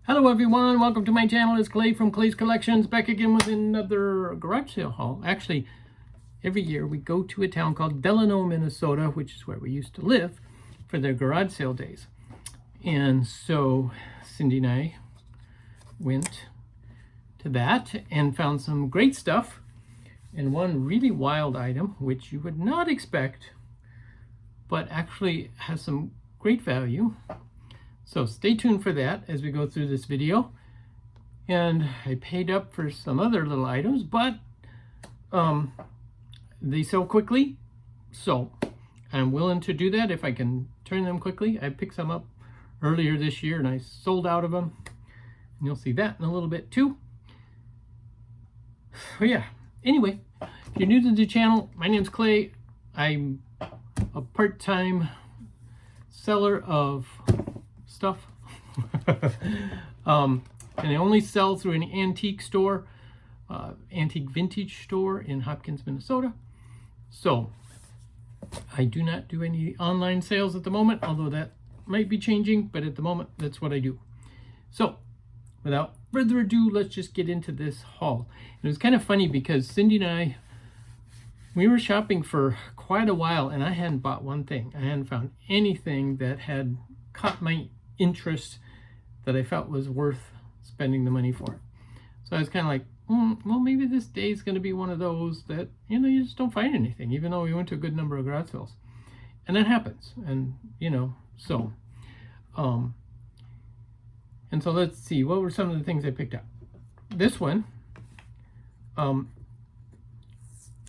Hello everyone, welcome to my channel. It's Clay from Clay's Collections, back again with another garage sale haul. Actually, every year we go to a town called Delano, Minnesota, which is where we used to live, for their garage sale days. And so Cindy and I went to that and found some great stuff and one really wild item, which you would not expect, but actually has some great value. So stay tuned for that as we go through this video. And I paid up for some other little items, but they sell quickly. So I'm willing to do that if I can turn them quickly. I picked some up earlier this year and I sold out of them. And you'll see that in a little bit too. So yeah, anyway, if you're new to the channel, my name's Clay. I'm a part-time seller of stuff. And I only sell through an antique store, antique vintage store in Hopkins, Minnesota. So I do not do any online sales at the moment, although that might be changing, but at the moment that's what I do. So without further ado, let's just get into this haul. It was kind of funny because Cindy and I, we were shopping for quite a while and I hadn't bought one thing. I hadn't found anything that had caught my interest that I felt was worth spending the money for. So I was kind of like, well, maybe this day is going to be one of those that, you know, you just don't find anything, even though we went to a good number of garage sales. And that happens. And, you know, so, and so let's see, what were some of the things I picked up? This one,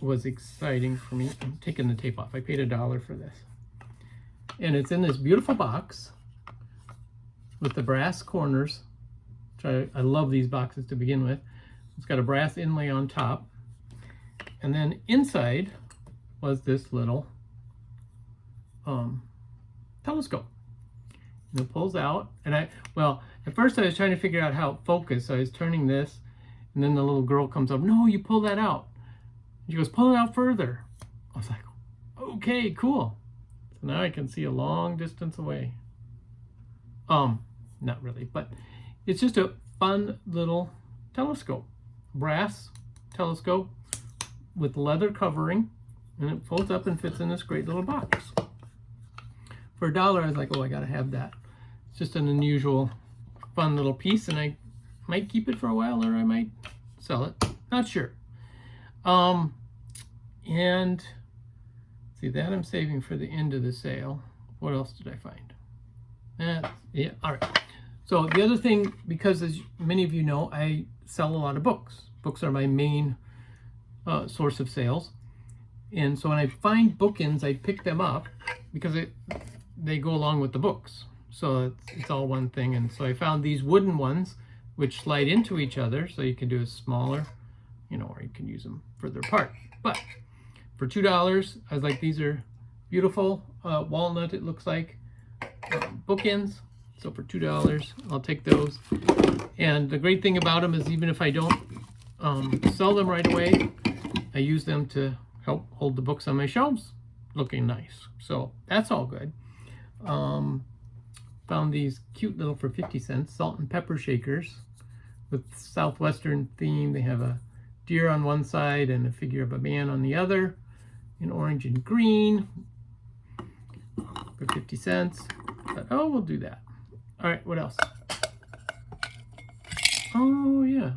was exciting for me. I'm taking the tape off. I paid $1 for this. And it's in this beautiful box with the brass corners. I love these boxes to begin with. It's got a brass inlay on top. And then inside was this little telescope. And it pulls out. And well, at first I was trying to figure out how it focused. So I was turning this, and then the little girl comes up, no, you pull that out. She goes, pull it out further. I was like, okay, cool. So now I can see a long distance away. Not really, but it's just a fun little telescope. Brass telescope with leather covering, and it folds up and fits in this great little box. For $1, I was like, oh, I gotta have that. It's just an unusual, fun little piece, and I might keep it for a while, or I might sell it. Not sure. And see, that I'm saving for the end of the sale. What else did I find? Yeah, all right. So the other thing, because as many of you know, I sell a lot of books. Books are my main source of sales. And so when I find bookends, I pick them up because they go along with the books. So it's all one thing. And so I found these wooden ones, which slide into each other. So you can do a smaller, you know, or you can use them further apart. But for $2, I was like, these are beautiful. Walnut, it looks like. Bookends. So for $2, I'll take those. And the great thing about them is even if I don't sell them right away, I use them to help hold the books on my shelves looking nice. So that's all good. Found these cute little, for 50 cents, salt and pepper shakers with Southwestern theme. They have a deer on one side and a figure of a man on the other in orange and green for 50 cents. But, oh, we'll do that. All right, what else? Oh, yeah.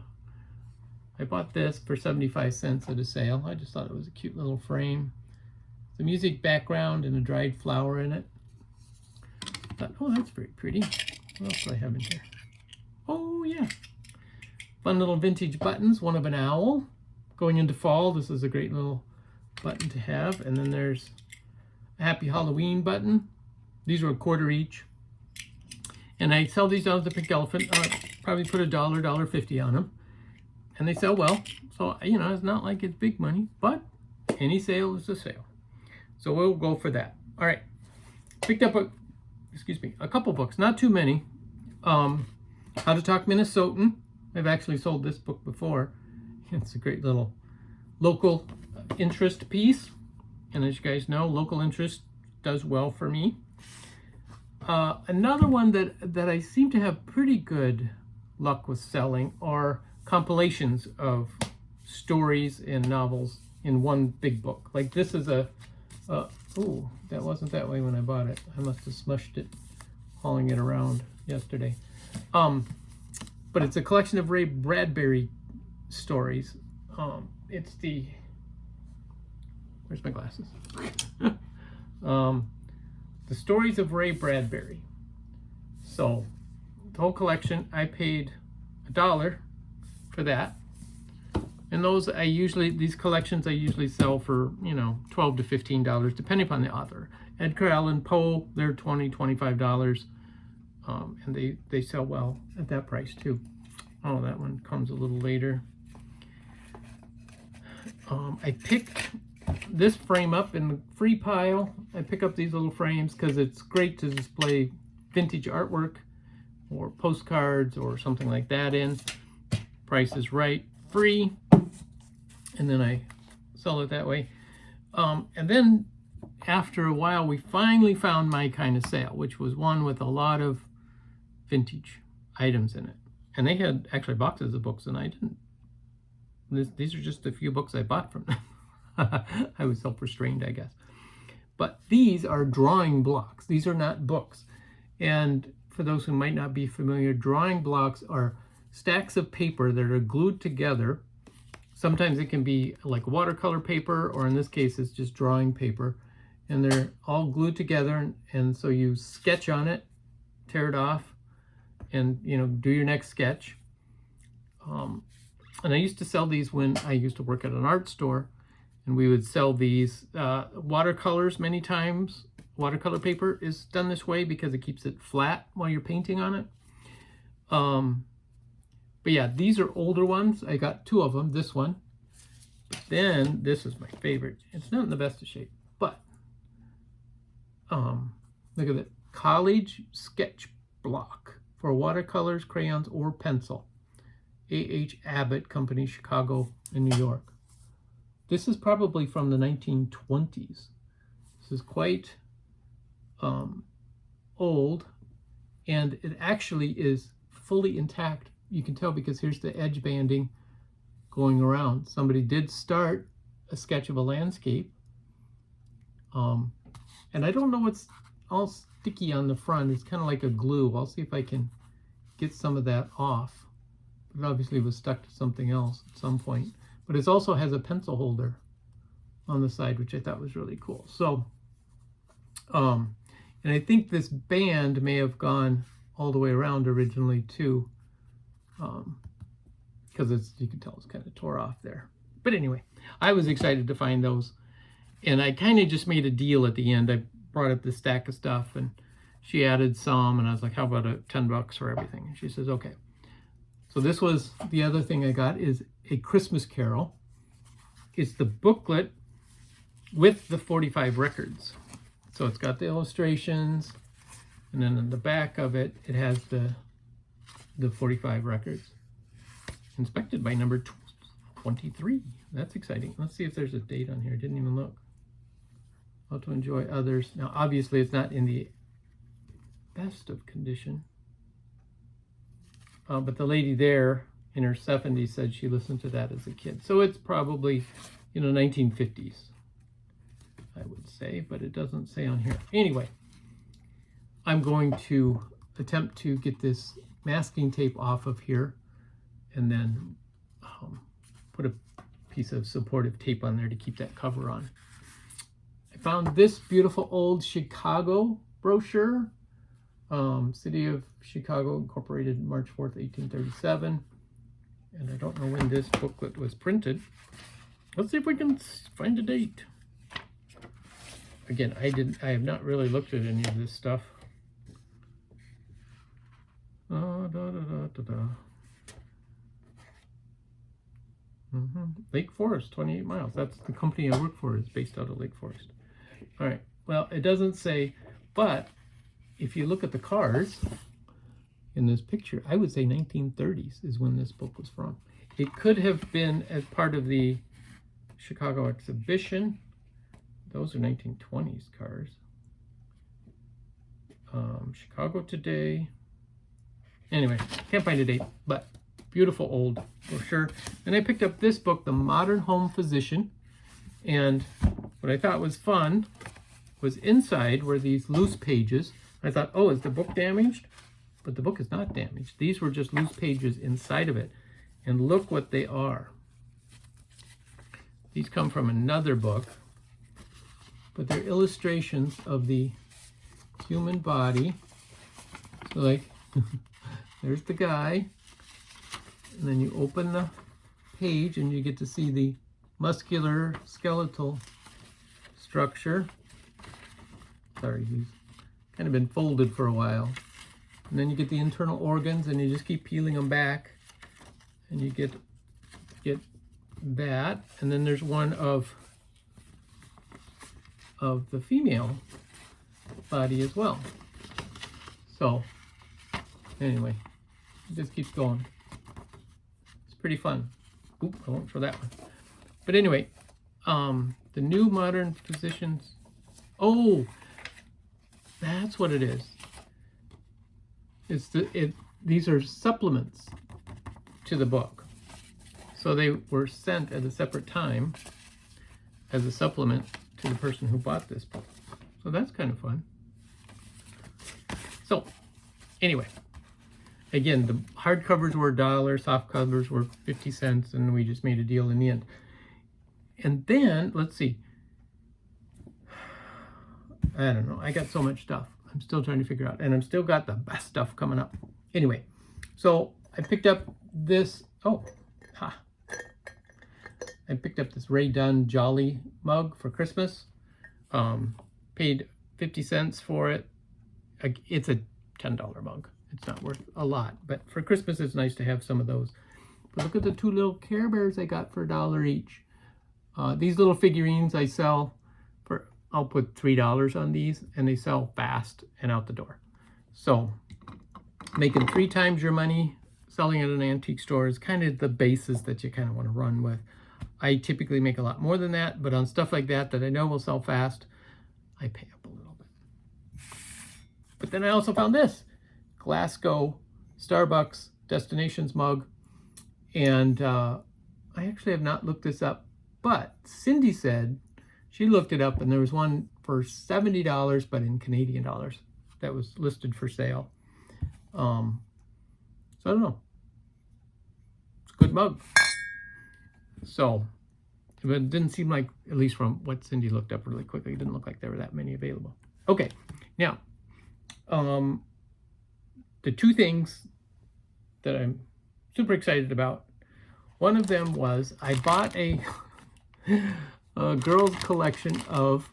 I bought this for 75 cents at a sale. I just thought it was a cute little frame. The music background and a dried flower in it. Thought, oh, that's very pretty. What else do I have in here? Oh, yeah. Fun little vintage buttons. One of an owl. Going into fall, this is a great little button to have. And then there's a Happy Halloween button. These were $1 each. And I sell these down at the Pink Elephant. Probably put $1.50 on them. And they sell well. So, you know, it's not like it's big money, but any sale is a sale. So we'll go for that. All right. Picked up a couple books, not too many. How to Talk Minnesotan. I've actually sold this book before. It's a great little local interest piece. And as you guys know, local interest does well for me. Another one that I seem to have pretty good luck with selling are compilations of stories and novels in one big book. Like this is oh, that wasn't that way when I bought it. I must have smushed it hauling it around yesterday. But it's a collection of Ray Bradbury stories. It's the, where's my glasses? The stories of Ray Bradbury. So the whole collection, I paid $1 for that. And those these collections I usually sell for, you know, $12 to $15, depending upon the author. Edgar Allan Poe, they're $20, $25. And they sell well at that price too. Oh, that one comes a little later. I picked this frame up in the free pile. I pick up these little frames because it's great to display vintage artwork or postcards or something like that in. Price is right, free, and then I sell it that way. And then after a while, we finally found my kind of sale, which was one with a lot of vintage items in it. And they had actually boxes of books, and I didn't. These are just a few books I bought from them. I was self-restrained, I guess. But these are drawing blocks. These are not books. And for those who might not be familiar, drawing blocks are stacks of paper that are glued together. Sometimes it can be like watercolor paper, or in this case, it's just drawing paper. And they're all glued together. And so you sketch on it, tear it off, and, you know, do your next sketch. And I used to sell these when I used to work at an art store, and we would sell these watercolors many times. Watercolor paper is done this way because it keeps it flat while you're painting on it. But yeah, these are older ones. I got 2 of them, this one. But then this is my favorite. It's not in the best of shape, but look at it. College sketch block for watercolors, crayons, or pencil. A.H. Abbott Company, Chicago and New York. This is probably from the 1920s. This is quite old, and it actually is fully intact. You can tell because here's the edge banding going around. Somebody did start a sketch of a landscape. And I don't know what's all sticky on the front. It's kind of like a glue. I'll see if I can get some of that off. It obviously was stuck to something else at some point. But it also has a pencil holder on the side, which I thought was really cool. So, and I think this band may have gone all the way around originally too, because you can tell it's kind of tore off there. But anyway, I was excited to find those, and I kind of just made a deal at the end. I brought up this stack of stuff, and she added some, and I was like, how about $10 for everything? And she says, okay. So this was the other thing I got, is A Christmas Carol. It's the booklet with the 45 records. So it's got the illustrations, and then in the back of it, it has the 45 records. Inspected by number 23. That's exciting. Let's see if there's a date on here. I didn't even look. How to enjoy others. Now, obviously, it's not in the best of condition. But the lady there in her 70s said she listened to that as a kid. So it's probably, 1950s, I would say, but it doesn't say on here. Anyway, I'm going to attempt to get this masking tape off of here and then put a piece of supportive tape on there to keep that cover on. I found this beautiful old Chicago brochure. City of Chicago, incorporated March 4th, 1837. And I don't know when this booklet was printed. Let's see if we can find a date. Again, I have not really looked at any of this stuff. Lake Forest, 28 miles. That's the company I work for, is based out of Lake Forest. All right, well, it doesn't say, but if you look at the cars in this picture, I would say 1930s is when this book was from. It could have been as part of the Chicago exhibition. Those are 1920s cars. Chicago Today. Anyway, can't find a date, but beautiful old brochure. And I picked up this book, The Modern Home Physician. And what I thought was fun was inside were these loose pages. I thought, oh, is the book damaged? But the book is not damaged. These were just loose pages inside of it. And look what they are. These come from another book, but they're illustrations of the human body. So like, there's the guy, and then you open the page and you get to see the muscular skeletal structure. Sorry, he's kind of been folded for a while. And then you get the internal organs, and you just keep peeling them back, and you get that. And then there's one of the female body as well. So anyway, it just keeps going. It's pretty fun. Oop, I won't show that one. But anyway, the new modern physicians. Oh, that's what it is. These are supplements to the book. So they were sent at a separate time as a supplement to the person who bought this book. So that's kind of fun. So anyway, again, the hardcovers were $1, soft covers were 50 cents, and we just made a deal in the end. And then, let's see. I don't know. I got so much stuff. I'm still trying to figure out, and I'm still got the best stuff coming up. Anyway, so I picked up this. I picked up this Ray Dunn Jolly mug for Christmas. Paid 50 cents for it. It's a $10 mug. It's not worth a lot, but for Christmas it's nice to have some of those. But look at the two little Care Bears I got for $1 each. These little figurines I sell for, I'll put $3 on these, and they sell fast and out the door. So making 3 times your money selling at an antique store is kind of the basis that you kind of want to run with. I typically make a lot more than that, but on stuff like that I know will sell fast, I pay up a little bit. But then I also found this Glasgow Starbucks Destinations mug, and I actually have not looked this up, but Cindy said she looked it up, and there was one for $70, but in Canadian dollars, that was listed for sale. So I don't know. It's a good mug. So, but it didn't seem like, at least from what Cindy looked up really quickly, it didn't look like there were that many available. Okay, now, the 2 things that I'm super excited about, one of them was I bought a girls' collection of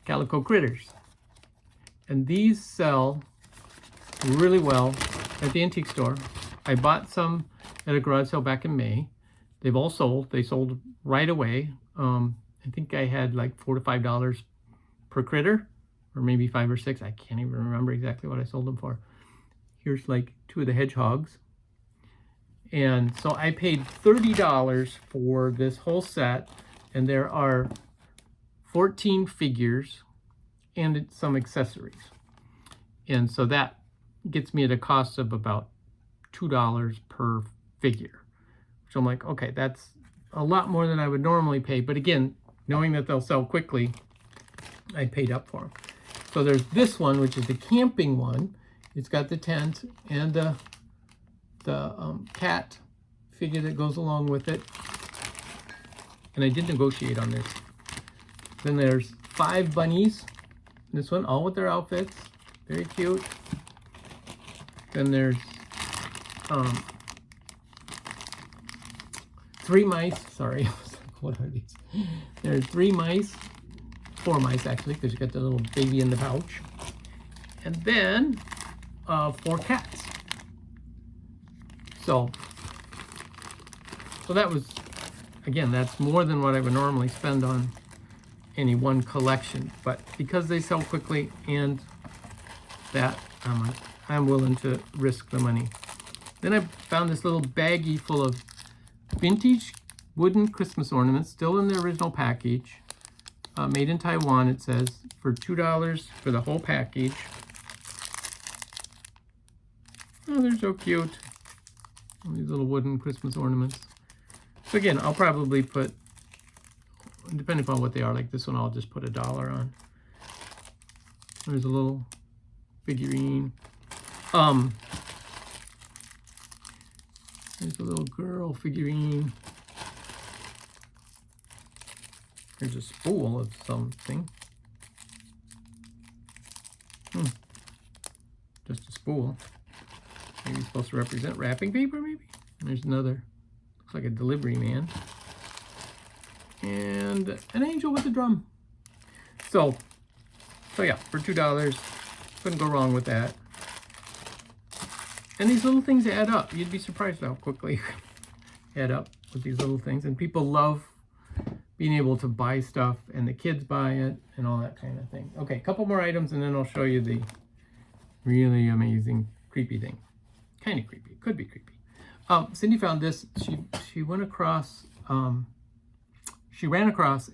calico critters. And these sell really well at the antique store. I bought some at a garage sale back in May. They've all sold. They sold right away. I think I had like $4 to $5 per critter, or maybe 5 or 6. I can't even remember exactly what I sold them for. Here's like 2 of the hedgehogs. And so I paid $30 for this whole set, and there are 14 figures and some accessories. And so that gets me at a cost of about $2 per figure. So I'm like, okay, that's a lot more than I would normally pay. But again, knowing that they'll sell quickly, I paid up for them. So there's this one, which is the camping one. It's got the tent and the cat figure that goes along with it. And I did negotiate on this. Then there's 5 bunnies. This one, all with their outfits. Very cute. Then there's 3 mice. Sorry, what are these? There's 3 mice. 4 mice actually, because you got the little baby in the pouch. And then 4 cats. So that was, again, that's more than what I would normally spend on any one collection. But because they sell quickly, and that I'm willing to risk the money. Then I found this little baggie full of vintage wooden Christmas ornaments, still in the original package. Made in Taiwan, it says, for $2 for the whole package. Oh, they're so cute. These little wooden Christmas ornaments. So again, I'll probably put, depending upon what they are, like this one, I'll just put $1 on. There's a little figurine. There's a little girl figurine. There's a spool of something. Just a spool. Maybe it's supposed to represent wrapping paper, maybe? And there's another, looks like a delivery man. And an angel with a drum. So yeah, for $2, couldn't go wrong with that. And these little things add up. You'd be surprised how quickly add up with these little things. And people love being able to buy stuff, and the kids buy it, and all that kind of thing. Okay, a couple more items, and then I'll show you the really amazing creepy thing. Kind of creepy. Could be creepy. Cindy found this. She went across. She ran across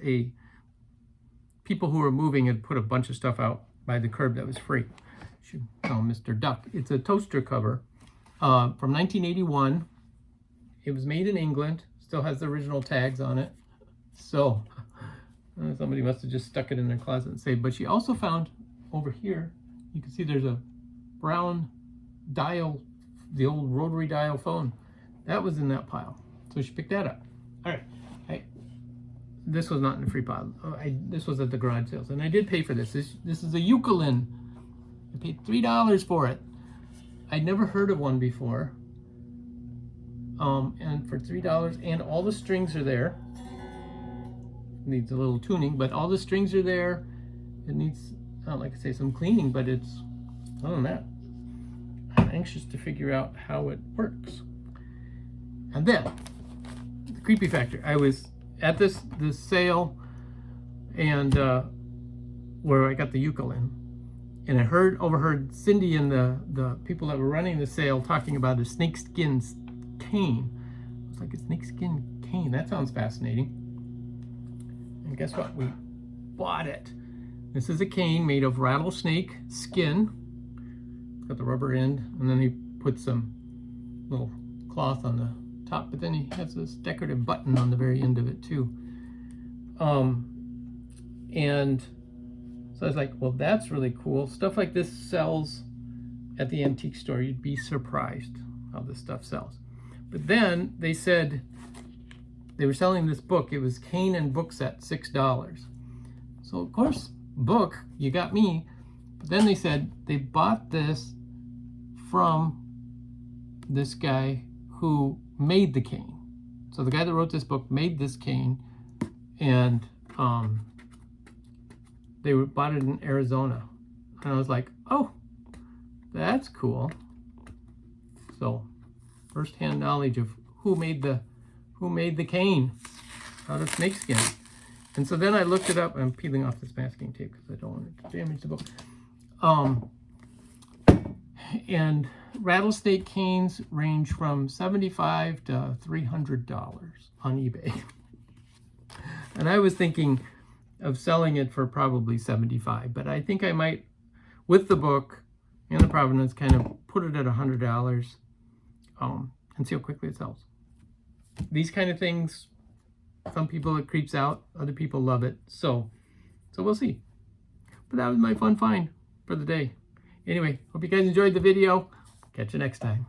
people who were moving and put a bunch of stuff out by the curb that was free. She found Mr. Duck. It's a toaster cover from 1981. It was made in England. Still has the original tags on it. So somebody must have just stuck it in their closet and saved. But she also found over here, you can see there's a brown dial, the old rotary dial phone. That was in that pile. So she picked that up. All right. This was not in the free pile. This was at the garage sales. And I did pay for this. This is a ukulele. I paid $3 for it. I'd never heard of one before. And for $3, and all the strings are there. Needs a little tuning, but all the strings are there. It needs, I don't like to say some cleaning, but it's, other than that, I'm anxious to figure out how it works. And then, the creepy factor. I was at this sale, and where I got the ukulele, and I overheard Cindy and the people that were running the sale talking about a snakeskin cane. I was like, a snakeskin cane? That sounds fascinating. And guess what? We bought it. This is a cane made of rattlesnake skin. It's got the rubber end, and then he put some little cloth on the top, but then he has this decorative button on the very end of it too. And so I was like, well, that's really cool. Stuff like this sells at the antique store. You'd be surprised how this stuff sells. But then they said they were selling this book. It was cane and book set, $6. So of course, book, you got me. But then they said they bought this from this guy who made the cane. So the guy that wrote this book made this cane, and they bought it in Arizona. And I was like, oh, that's cool. So first-hand knowledge of who made the cane out of snakeskin. And so then I looked it up. I'm peeling off this masking tape because I don't want it to damage the book. And rattlesnake canes range from $75 to $300 on eBay. And I was thinking of selling it for probably $75, but I think I might, with the book and the provenance, kind of put it at $100 and see how quickly it sells. These kind of things, some people it creeps out, other people love it, so we'll see. But that was my fun find for the day. Anyway, hope you guys enjoyed the video. Catch you next time.